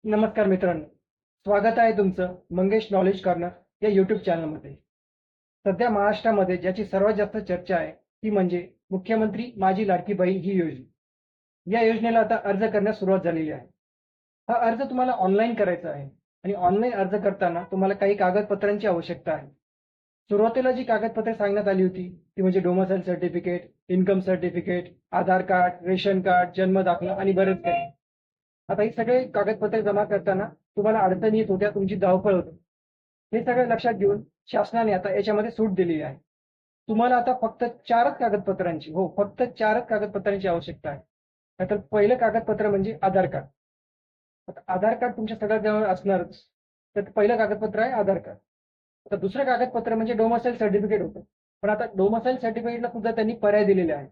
नमस्कार मित्रांनो, स्वागत आहे तुमचं मंगेश नॉलेज कॉर्नर या यूट्यूब चॅनलमध्ये. सध्या महाराष्ट्रामध्ये ज्याची सर्वात जास्त चर्चा आहे ती म्हणजे मुख्यमंत्री माझी लाडकी बहीण ही योजना. या योजनेला आता अर्ज करण्यास सुरुवात झालेली आहे. हा अर्ज तुम्हाला ऑनलाईन करायचा आहे आणि ऑनलाईन अर्ज करताना तुम्हाला काही कागदपत्रांची आवश्यकता आहे. सुरुवातीला जी कागदपत्रे सांगण्यात आली होती ती म्हणजे डोमिसाईल सर्टिफिकेट, इन्कम सर्टिफिकेट, आधार कार्ड, रेशन कार्ड, जन्म दाखला आणि बरेच काही. आता ही सगळे कागदपत्रे जमा करताना तुम्हाला अडचणी येत होत्या, तुमची धावपळ होते. हे सगळं लक्षात घेऊन शासनाने आता याच्यामध्ये सूट दिलेली आहे. तुम्हाला आता फक्त फक्त चारच कागदपत्रांची आवश्यकता आहे. तर पहिलं कागदपत्र म्हणजे आधार कार्ड. आता आधार कार्ड तुमच्या सगळ्याजवळ असणारच. तर पहिलं कागदपत्र आहे आधार कार्ड. आता दुसरं कागदपत्र म्हणजे डोमिसाईल सर्टिफिकेट होतं. पण आता डोमिसाईल सर्टिफिकेटला सुद्धा त्यांनी पर्याय दिलेले आहे.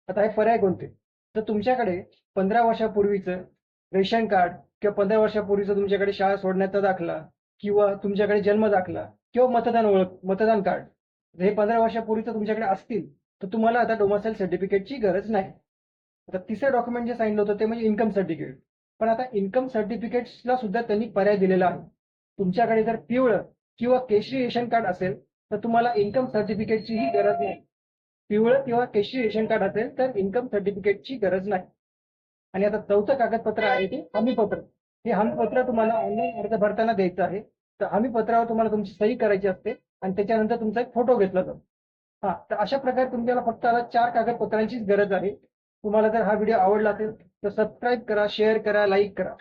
आता हे पर्याय कोणते? तर तुमच्याकडे 15 वर्षापूर्वीचं रेशन कार्ड किंवा 15 वर्षापूर्वीचं तुमच्याकडे शाळा सोडण्याचा दाखला किंवा तुमच्याकडे जन्म दाखला किंवा मतदान कार्ड, हे 15 वर्षापूर्वीचं तुमच्याकडे असतील तर तुम्हाला आता डोमिसाईल सर्टिफिकेटची गरज नाही. आता तिसरं डॉक्युमेंट जे सांगितलं होतं ते म्हणजे इन्कम सर्टिफिकेट. पण आता इन्कम सर्टिफिकेट्सला सुद्धा त्यांनी पर्याय दिलेला आहे. तुमच्याकडे जर पिवळं किंवा केशरी रेशन कार्ड असेल तर तुम्हाला इन्कम सर्टिफिकेटचीही गरज नाही. पिवळं किंवा केशरी रेशन कार्ड असेल तर इन्कम सर्टिफिकेटची गरज नाही. आणि आता चौथं कागदपत्र आहे ते हमीपत्र. हे हमीपत्र तुम्हाला ऑनलाईन अर्ज भरताना द्यायचं आहे. तर हमीपत्रावर तुम्हाला तुमची सही करायची असते आणि त्याच्यानंतर तुमचा एक फोटो घेतला जातो. हा, तर अशा प्रकारे तुम्हाला फक्त आता 4 कागदपत्रांचीच गरज आहे. तुम्हाला जर हा व्हिडिओ आवडला असेल तर सबस्क्राईब करा, शेअर करा, लाईक करा.